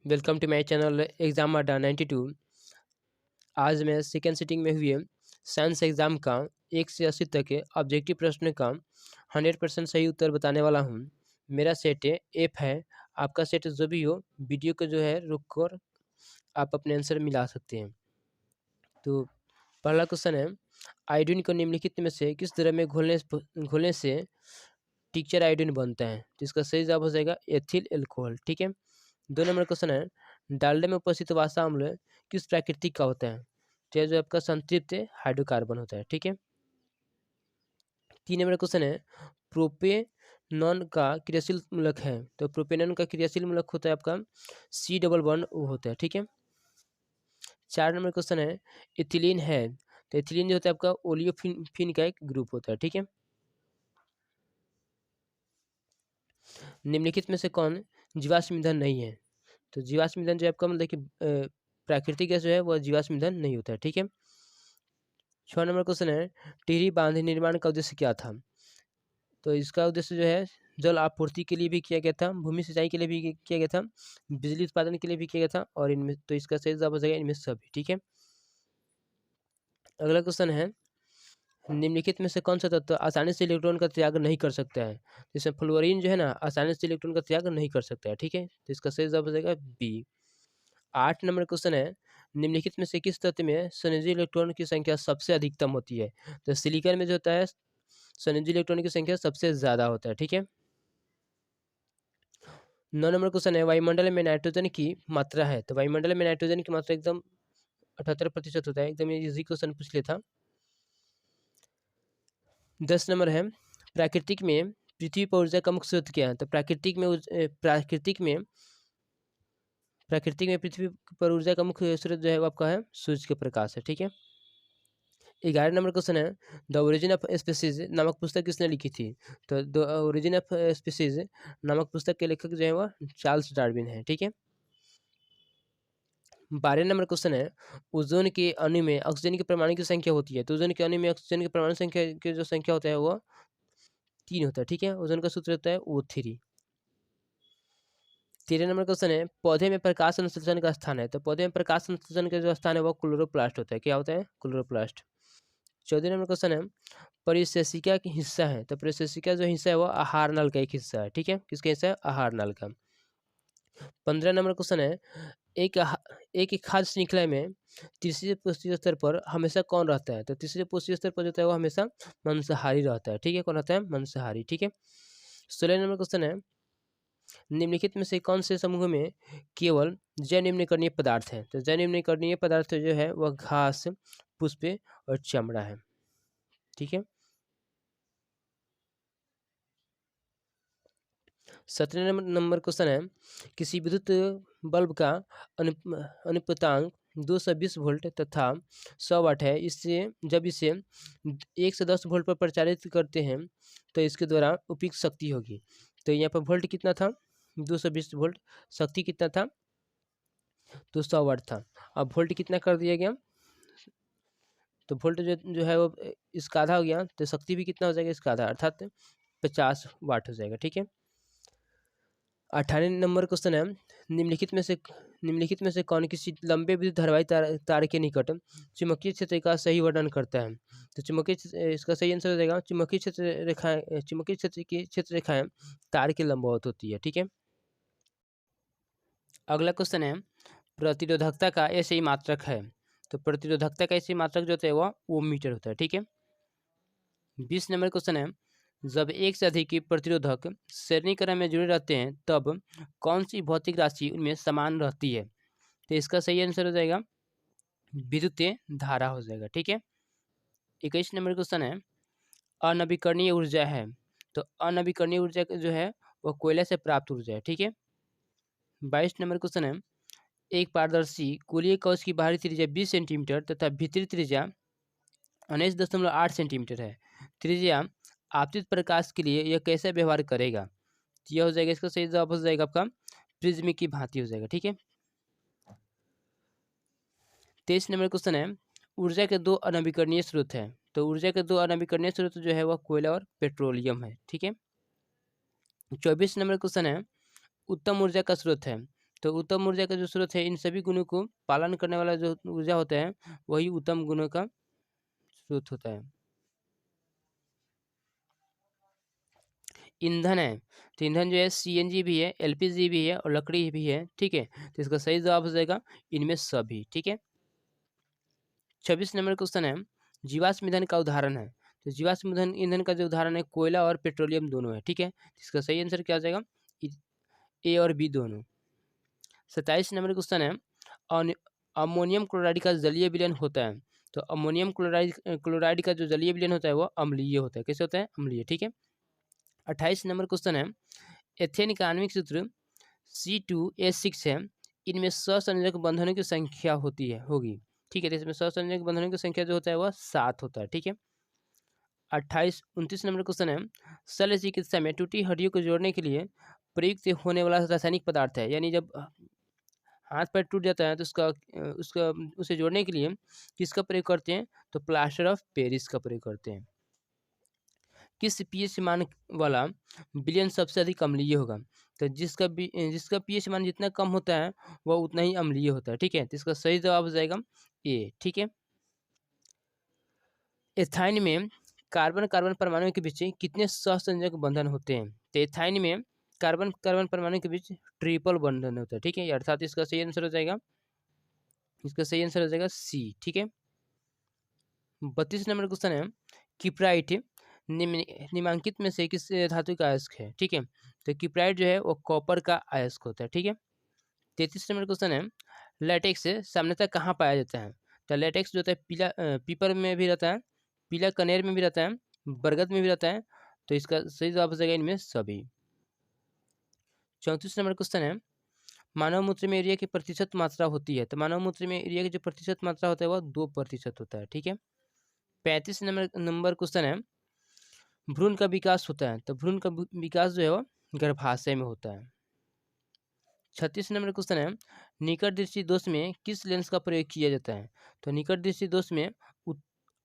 Welcome to my channel exam Adda 92। आज मैं second sitting में हुए साइंस एग्जाम का 1 से 80 तक के ऑब्जेक्टिव प्रश्न का 100% सही उत्तर बताने वाला हूं। मेरा सेट एफ है। आपका सेट जो भी हो, वीडियो को जो है रुक कर आप अपने आंसर मिला सकते हैं। तो पहला क्वेश्चन है, आयोडीन को निम्नलिखित में से किस तरह में घोलने से टीचर आयोडीन बनता है? तो इसका सही जवाब हो जाएगा एथिल एल्कोहल। ठीक है। 2 नंबर क्वेश्चन है, डालडा में उपस्थित वसा अम्ल किस प्राकृतिक का होता है? तो यह जो आपका संतृप्त हाइड्रोकार्बन होता है। ठीक है। 3 नंबर क्वेश्चन है, प्रोपेनॉन का क्रियाशील मूलक है? तो प्रोपेनॉन का क्रियाशील मूलक होता है आपका सी डबल वन ओ होता है। ठीक है। 4 नंबर क्वेश्चन है, इथिलीन है? तो इथिलीन जो होता है आपका ओलियोफिन का एक ग्रुप होता है। ठीक है। निम्नलिखित में से कौन जीवाश्म ईंधन नहीं है? तो जीवाश्म ईंधन जो है आपका मतलब कि प्राकृतिक गैस जो है वह जीवाश्म ईंधन नहीं होता है। ठीक है। 6 नंबर क्वेश्चन है, टिहरी बांध निर्माण का उद्देश्य क्या था? तो इसका उद्देश्य जो है जल आपूर्ति के लिए भी किया गया था, भूमि सिंचाई के लिए भी किया गया था, बिजली उत्पादन के लिए भी किया गया था, और इनमें तो इसका सही जवाब हो जाएगा इनमें सभी। ठीक है। अगला क्वेश्चन है, निम्नलिखित में से कौन सा तत्व आसानी से इलेक्ट्रॉन का त्याग नहीं कर सकता है? जैसे फ्लोरीन जो है ना, आसानी से इलेक्ट्रॉन का त्याग नहीं कर सकता है। ठीक है। तो इसका सही जवाब हो जाएगा बी। 8 नंबर क्वेश्चन है, निम्नलिखित में से किस तत्व में संयोजी इलेक्ट्रॉन की संख्या सबसे अधिकतम होती है? तो सिलिकॉन में जो होता है संयोजी इलेक्ट्रॉन की संख्या सबसे ज्यादा होता है। ठीक है। 9 नंबर क्वेश्चन है, वायुमंडल में नाइट्रोजन की मात्रा है? तो वायुमंडल में नाइट्रोजन की मात्रा एकदम 78% होता है। एकदम इजी क्वेश्चन पूछ लिया था। 10 नंबर है, प्राकृतिक में पृथ्वी पर ऊर्जा का मुख्य स्रोत क्या है? तो प्राकृतिक में पृथ्वी पर ऊर्जा का मुख्य स्रोत जो है वो आपका है सूर्य के प्रकाश है। ठीक है। 11 नंबर क्वेश्चन है, द ओरिजिन ऑफ स्पीसीज नामक पुस्तक किसने लिखी थी? तो द ओरिजिन ऑफ स्पीसीज नामक पुस्तक के लेखक जो है वह चार्ल्स डार्विन है। ठीक है। 12 नंबर क्वेश्चन है, ओजोन के अणु में ऑक्सीजन के परमाणु की संख्या होती है? तो ओजोन के अणु में ऑक्सीजन के परमाणु संख्या की जो संख्या होता है वो 3 होता है। ठीक है। ओजोन का सूत्र होता है O3। 13 नंबर क्वेश्चन है, पौधे में प्रकाश संश्लेषण का स्थान है? तो पौधे में प्रकाश संश्लेषण का जो स्थान है वो क्लोरोप्लास्ट होता है। क्या होता है? क्लोरोप्लास्ट। 14 नंबर क्वेश्चन है, परिशेषिका की हिस्सा है? तो परिशेषिका जो हिस्सा है वो आहार नल का एक हिस्सा है। ठीक है। किसका हिस्सा है? आहार नल का। 15 नंबर क्वेश्चन है, एक खाद्य श्रृंखला में तीसरे पौष्टिक स्तर पर हमेशा कौन रहता है? तो तीसरे पौष्टिक स्तर पर जो होता है वो हमेशा मांसाहारी रहता है। ठीक है। कौन रहता है? मांसाहारी। ठीक है। 16 नंबर क्वेश्चन है, निम्नलिखित में से कौन से समूह में केवल जैव निम्नकरणीय पदार्थ है? तो जैव निम्नकरणीय पदार्थ जो है वह घास, पुष्प और चमड़ा है। ठीक है। 17 नंबर क्वेश्चन है, किसी विद्युत बल्ब का अनुपातांक 220 वोल्ट तथा 100 वाट है। इससे जब इसे 1 से 10 वोल्ट पर प्रचारित करते हैं तो इसके द्वारा उपयुक्त शक्ति होगी। तो यहाँ पर वोल्ट कितना था? 220 वोल्ट। शक्ति कितना था? तो 100 वाट था। अब वोल्ट कितना कर दिया गया? तो वोल्ट जो है वो इसका आधा हो गया, तो शक्ति भी कितना हो जाएगा? इसका आधा, अर्थात 50 वाट हो जाएगा। ठीक है। 18 नंबर क्वेश्चन है, निम्नलिखित में से कौन किसी लंबे विद्युत धारावाही तार के निकट चुंबकीय क्षेत्र का सही वर्णन करता है? तो इसका सही आंसर हो जाएगा चुंबकीय क्षेत्र की क्षेत्र रेखाएं तार के लंबवत होती है। ठीक है। अगला क्वेश्चन है, प्रतिरोधकता का ऐसे ही मात्रक है? तो प्रतिरोधकता का ऐसे मात्रक जो होता है वो ओम मीटर होता है। ठीक है। 20 नंबर क्वेश्चन है, जब एक से अधिक प्रतिरोधक श्रेणी क्रम में जुड़े रहते हैं तब कौन सी भौतिक राशि उनमें समान रहती है? तो इसका सही आंसर हो जाएगा विद्युत धारा हो जाएगा। ठीक है। 21 नंबर क्वेश्चन है, अनवीकरणीय ऊर्जा है? तो अनवीकरणीय ऊर्जा जो है वो कोयले से प्राप्त ऊर्जा है। ठीक है। 22 नंबर क्वेश्चन है, एक पारदर्शी गोलीय कवच की बाहरी त्रिज्या 20 सेंटीमीटर तथा भीतरी त्रिज्या 19.8 सेंटीमीटर है। त्रिज्या आपतित प्रकाश के लिए यह कैसे व्यवहार करेगा? तो यह हो जाएगा, इसका सही जवाब हो जाएगा आपका प्रिज्म की भांति हो जाएगा। ठीक है। 23 नंबर क्वेश्चन है, ऊर्जा के दो अनवीकरणीय स्रोत हैं? तो ऊर्जा के दो अनवीकरणीय स्रोत जो है वह कोयला और पेट्रोलियम है। ठीक है। 24 नंबर क्वेश्चन है, उत्तम ऊर्जा का स्रोत है? तो उत्तम ऊर्जा का जो स्रोत है, इन सभी गुणों को पालन करने वाला जो ऊर्जा होता है, वही उत्तम गुणों का स्रोत होता है। ईंधन है, तो ईंधन जो है सीएनजी भी है, एलपीजी भी है और लकड़ी भी है, ठीक है। तो इसका सही जवाब हो जाएगा इनमें सभी, ठीक है। 26 नंबर क्वेश्चन है, जीवाश्म ईंधन का उदाहरण है। तो जीवाश्म ईंधन ईंधन का जो उदाहरण है, कोयला और पेट्रोलियम दोनों है, ठीक है। इसका सही आंसर क्या हो जाएगा, ए और बी दोनों। 27 नंबर क्वेश्चन है, अन- अमोनियम क्लोराइड का जलीय विलयन होता है। तो अमोनियम क्लोराइड क्लोराइड का जो जलीय विलयन होता है वो अम्लीय होता है। कैसे होता है, अम्लीय, ठीक है। 28 नंबर क्वेश्चन है, एथेन का आणविक सूत्र C2H6 है। इनमें सहसंयोजक बंधनों की संख्या होगी, ठीक है। तो इसमें सहसंयोजक बंधनों की संख्या जो होता है वह 7 होता है, ठीक है। 29 नंबर क्वेश्चन है, शल्य चिकित्सा में टूटी हड्डियों को जोड़ने के लिए प्रयुक्त होने वाला रासायनिक पदार्थ है। यानी जब हाथ पैर टूट जाता है तो उसका उसे जोड़ने के लिए किसका प्रयोग करते हैं, तो प्लास्टर ऑफ पेरिस का प्रयोग करते हैं। किस पीएच मान वाला विलयन सबसे अधिक अम्लीय होगा। तो जिसका पीएच मान जितना कम होता है वह उतना ही अम्लीय होता है, ठीक है। तो इसका सही जवाब हो जाएगा ए, ठीक है। एथाइन में कार्बन कार्बन परमाणु के बीच कितने सहसंयोजक बंधन होते हैं। तो एथाइन में कार्बन कार्बन परमाणु के बीच ट्रिपल बंधन होता है, ठीक है। अर्थात इसका सही आंसर हो जाएगा, इसका सही आंसर हो जाएगा सी, ठीक है। 32 नंबर क्वेश्चन है, किप्राइट निम्नलिखित में से किस धातु का अयस्क है, ठीक है। तो किप्राइट जो है वो कॉपर का अयस्क होता है, ठीक है। 33 नंबर क्वेश्चन है, लेटेक्स सामान्यतः कहाँ पाया जाता है। तो लेटेक्स जो होता है पीपल में भी रहता है, पीला कनेर में भी रहता है, बरगद में भी रहता है। तो इसका सही जवाब हो जाएगा इनमें सभी। 34 नंबर क्वेश्चन है, मानव मूत्र में यूरिया की प्रतिशत मात्रा होती है। तो मानव मूत्र में यूरिया की जो प्रतिशत मात्रा होता है वह 2% होता है, ठीक है। 35 नंबर क्वेश्चन है, भ्रूण का विकास होता है। तो भ्रूण का विकास जो है वो गर्भाशय में होता है। 36 नंबर क्वेश्चन है, निकट दृष्टि दोष में किस लेंस का प्रयोग किया जाता है। तो निकट दृष्टि दोष में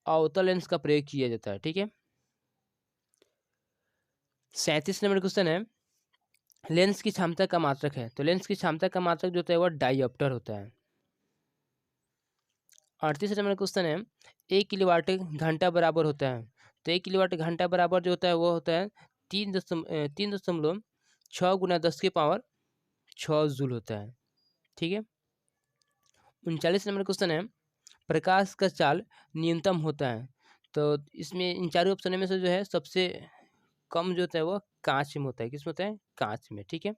अवतल लेंस का प्रयोग किया जाता है, ठीक है। 37 नंबर क्वेश्चन है, लेंस की क्षमता का मात्रक है। तो लेंस की क्षमता का मात्रक जो होता है वह डायोप्टर होता है। 38 नंबर क्वेश्चन है, 1 किलोवाट घंटा बराबर होता है। तो 1 किलोवाट घंटा बराबर जो होता है वो होता है 3.6 गुना 10 के पावर 6 जूल होता है, ठीक है। 39 नंबर क्वेश्चन है, प्रकाश का चाल न्यूनतम होता है। तो इसमें इन चारों ऑप्शन में से जो है सबसे कम जो होता है वो कांच में होता है। किसमें होता है, कांच में, ठीक है।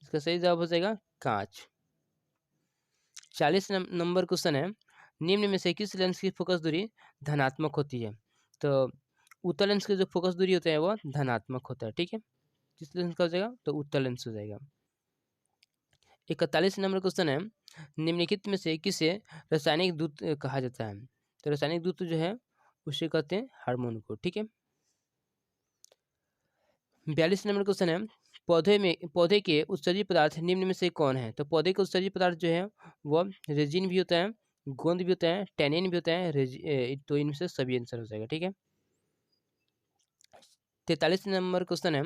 इसका सही जवाब हो जाएगा कांच। 40 नंबर क्वेश्चन है, निम्न में से किस लेंस की फोकस दूरी धनात्मक होती है। तो उत्तल लेंस की जो फोकस दूरी होता है वो धनात्मक होता है, ठीक है। किस लेंस का हो जाएगा, तो उत्तल लेंस हो जाएगा। 41 नंबर क्वेश्चन है, निम्नलिखित में से किसे रासायनिक दूत कहा जाता है। तो रासायनिक दूत जो है उसे कहते हैं हार्मोन को, ठीक है। 42 नंबर क्वेश्चन है, पौधे के उत्सर्जी पदार्थ निम्न में से कौन है। तो पौधे के उत्सर्जी पदार्थ जो है वह रेजिन भी होता है, गोंद भी होता है, टैनिन भी होता है, तो इनमें से सभी आंसर हो जाएगा, ठीक है। 43 नंबर क्वेश्चन है,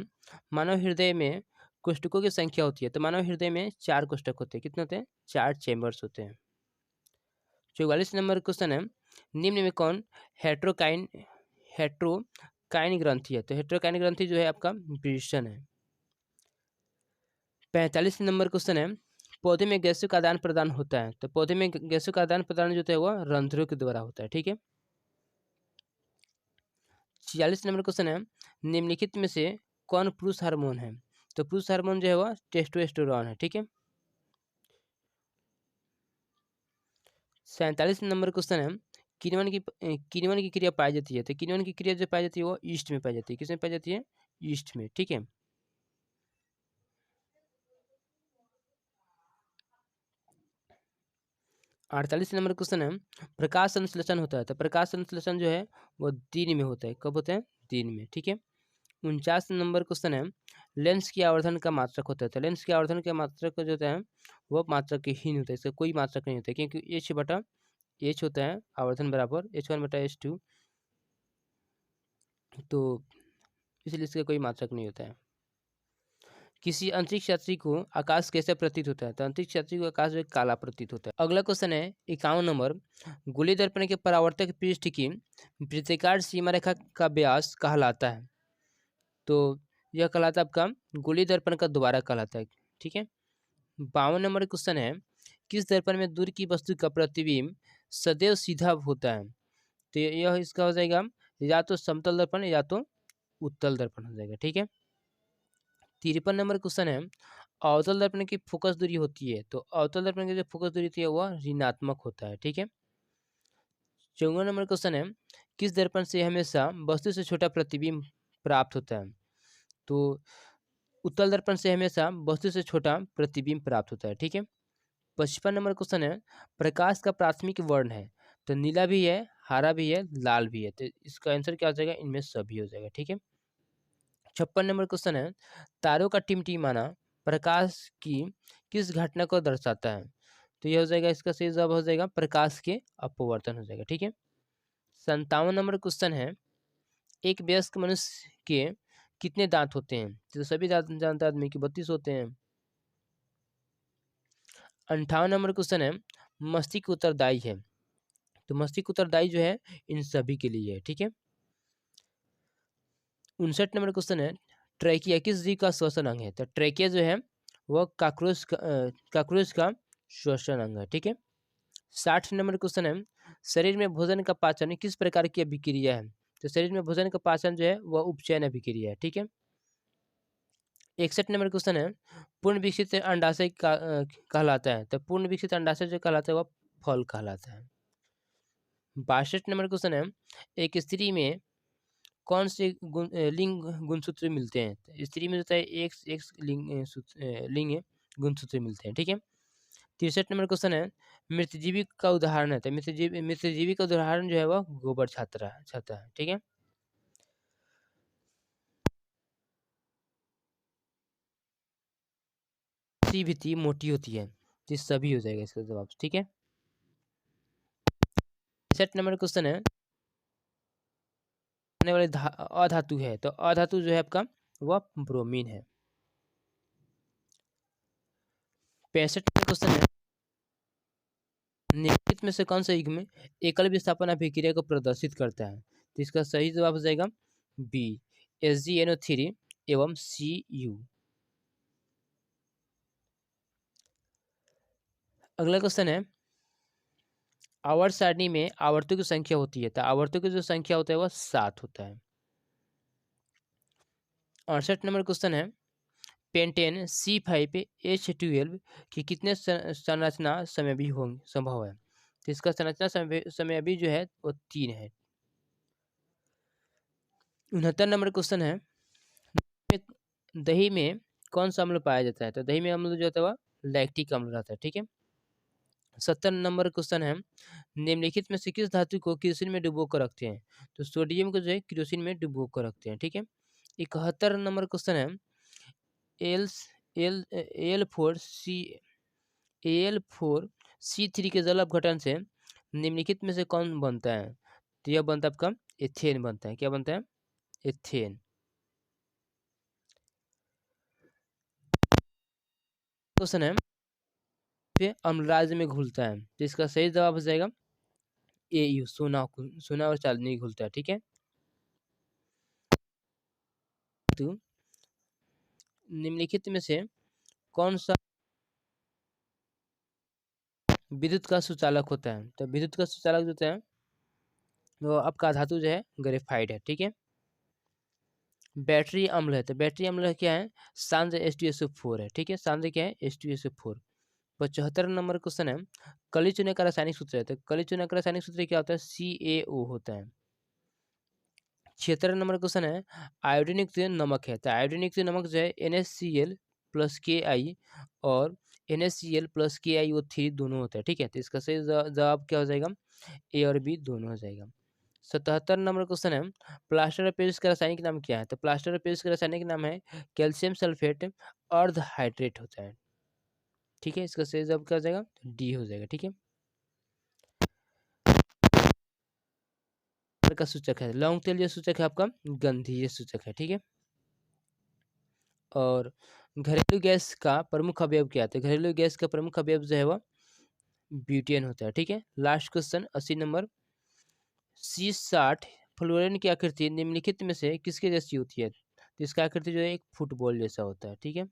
मानव हृदय में कोष्ठकों की संख्या होती है। तो मानव हृदय में 4 कोष्ठक होते हैं। कितने होते हैं, 4 चेम्बर्स होते हैं। 44 नंबर क्वेश्चन है, निम्न में कौन हेट्रोकाइन ग्रंथि है। तो हेट्रोकाइन ग्रंथि जो है आपका ब्रिशन है। 45 नंबर क्वेश्चन है, पौधे में गैसों का आदान प्रदान होता है। तो पौधे में गैसों का आदान प्रदान जो होता है वह रंध्रों के द्वारा होता है, ठीक है। 46 नंबर क्वेश्चन है, निम्नलिखित में से कौन पुरुष हार्मोन है। तो पुरुष हार्मोन जो है वह टेस्टोस्टेरोन है, ठीक है। 47 नंबर क्वेश्चन है, किण्वन की क्रिया पाई जाती है। तो किण्वन की क्रिया जो पाई जाती है वो ईस्ट में पाई जाती है। किसमें पाई जाती है, ईस्ट में, ठीक है। 48 नंबर क्वेश्चन है, प्रकाश संश्लेषण होता है। तो प्रकाश संश्लेषण जो है वो दिन में होता है। कब होता है, दिन में, ठीक है। 49 नंबर क्वेश्चन है, लेंस की आवर्धन का मात्रक होता है। तो लेंस के आवर्धन का मात्रक जो होता है वो मात्रकहीन होता है। इसका कोई मात्रक नहीं होता है, क्योंकि एच होता है आवर्धन बराबर H1/H2। तो इसलिए इसका कोई मात्रक नहीं होता है। किसी अंतरिक्ष यात्री को आकाश कैसे प्रतीत होता है? तो अंतरिक्ष यात्री को आकाश जो है काला प्रतीत होता है। अगला क्वेश्चन है 51 नंबर, गोलीय दर्पण के परावर्तक पृष्ठ की वृत्ताकार सीमा रेखा का व्यास कहलाता है। तो यह कहलाता है आपका गोलीय दर्पण का द्वारा कहलाता है। ठीक है। 52 नंबर क्वेश्चन है, किस दर्पण में दूर की वस्तु का प्रतिबिंब सदैव सीधा होता है? तो यह इसका हो जाएगा या तो समतल दर्पण या तो उत्तल दर्पण हो जाएगा। ठीक है। 53 नंबर क्वेश्चन है, अवतल दर्पण की फोकस दूरी होती है, तो अवतल दर्पण की जो फोकस दूरी होती है वह ऋणात्मक होता है। ठीक है। 54 नंबर क्वेश्चन है, किस दर्पण से हमेशा वस्तु से छोटा प्रतिबिंब प्राप्त होता है? तो उत्तल दर्पण से हमेशा वस्तु से छोटा प्रतिबिंब प्राप्त होता है। ठीक है। 55 नंबर क्वेश्चन है, प्रकाश का प्राथमिक वर्ण है, तो नीला भी है, हरा भी है, लाल भी है, तो इसका आंसर क्या हो जाएगा? इनमें सभी हो जाएगा। ठीक है। 56 नंबर क्वेश्चन है, तारों का टिमटिमाना प्रकाश की किस घटना को दर्शाता है? तो यह हो जाएगा, इसका सही जवाब हो जाएगा प्रकाश के अपवर्तन हो जाएगा। ठीक है। 57 नंबर क्वेश्चन है, एक वयस्क मनुष्य के कितने दांत होते हैं? तो सभी दांत जानते आदमी के 32 होते हैं। 58 नंबर क्वेश्चन है, मस्तिष्क उत्तरदायी है, तो मस्तिष्क उत्तरदायी जो है इन सभी के लिए है। ठीक है। 59 नंबर क्वेश्चन है, ट्रैकिया किस जीव का श्वसन अंग है? तो ट्रैकिया जो है वह काकरोच का श्वसन अंग है। ठीक है। 60 नंबर क्वेश्चन है, शरीर में भोजन का पाचन किस प्रकार की अभिक्रिया है? तो शरीर में भोजन का पाचन जो है वह उपचयन अभिक्रिया है। ठीक है। 61 नंबर क्वेश्चन है, पूर्ण विकसित अंडाशय कहलाता है, तो पूर्ण विकसित अंडाशय जो कहलाता है वह फल कहलाता है। 62 नंबर क्वेश्चन है, एक स्त्री में कौन से लिंग गुणसूत्र मिलते हैं? तो स्त्री में होता है एक लिंग गुणसूत्र मिलते हैं। ठीक है। 63 नंबर क्वेश्चन है, मृतजीवी का उदाहरण है, तो मृतजीवी का उदाहरण जो है वह गोबर छाता है। ठीक है। भित्ति मोटी होती है, तो सभी हो जाएगा इसका जवाब। ठीक है। 63 नंबर क्वेश्चन है, आने वाले अधातु है, तो अधातु जो है आपका वह ब्रोमीन है। 65 नंबर क्वेश्चन है, निम्नलिखित में से कौन सा युग्म एकल विस्थापन अभिक्रिया को प्रदर्शित करता है? तो इसका सही जवाब हो जाएगा बी, SgNO3 एवं Cu। अगला क्वेश्चन है, आवर्त सारणी में आवर्तों की संख्या होती है, तो आवर्तों की जो संख्या होता है वह 7 होता है। 68 नंबर क्वेश्चन है, पेंटेन C5H12 की कितने संरचना समय भी होंगे संभव है? तो इसका संरचना समय भी जो है वो 3 है। 69 नंबर क्वेश्चन है, दही में कौन सा अम्ल पाया जाता है? तो दही में अम्ल जो होता है वह लैक्टिक अम्ल रहता है। ठीक है। 70 नंबर क्वेश्चन है, निम्नलिखित में से किस धातु को किरोसिन में डुबो कर रखते हैं? तो सोडियम को जो है किरोसिन में डुबो कर रखते हैं। ठीक है। 71 नंबर क्वेश्चन है, एल एल एल4 सी3 के जल अपघटन से निम्नलिखित में से कौन बनता है? तो यह बनता है आपका एथेन बनता है। क्या बनता है? एथेन। क्वेश्चन है, फिर अम्लराज में घुलता है, तो इसका सही जवाब हो जाएगा AU, सोना और चांदी घुलता है। ठीक है। तो निम्नलिखित में से कौन सा विद्युत का सुचालक होता है? तो विद्युत का सुचालक जो होता है वो आपका धातु जो है ग्रेफाइट है। ठीक है। बैटरी अम्ल है, तो बैटरी अम्ल क्या है? सांद्र H2SO4 है। ठीक है। सांद्र क्या है? H2SO4। 75 नंबर क्वेश्चन है, कली चूने का रासायनिक सूत्र है, तो कली चूने का रासायनिक सूत्र क्या होता है? CaO होता है। 76 नंबर क्वेश्चन है, आयोडीन युक्त नमक है, तो आयोडीन युक्त नमक जो है NaCl प्लस Ki और NaCl प्लस KiO3 दोनों होता है। ठीक है। तो इसका सही जवाब क्या हो जाएगा? A और B दोनों हो जाएगा। 77 नंबर क्वेश्चन है, प्लास्टर ऑफ पेरिस का रासायनिक नाम क्या है? तो प्लास्टर ऑफ पेरिस का रासायनिक नाम है कैल्शियम सल्फेट अर्ध हाइड्रेट होता है। ठीक है। इसका सही जवाब क्या हो जाएगा? डी हो जाएगा। ठीक है। का सूचक है लौंग तेल, जो सूचक है आपका गंधीय सूचक है। ठीक है। और घरेलू गैस का प्रमुख अवयव क्या होता है? घरेलू गैस का प्रमुख अवयव जो है वह ब्यूटेन होता है। ठीक है, last question 80 number. C60 fluorine की आकृति निम्नलिखित में से किसके जैसी होती है? तो इसका आकृति जो है एक फुटबॉल जैसा होता है। ठीक है।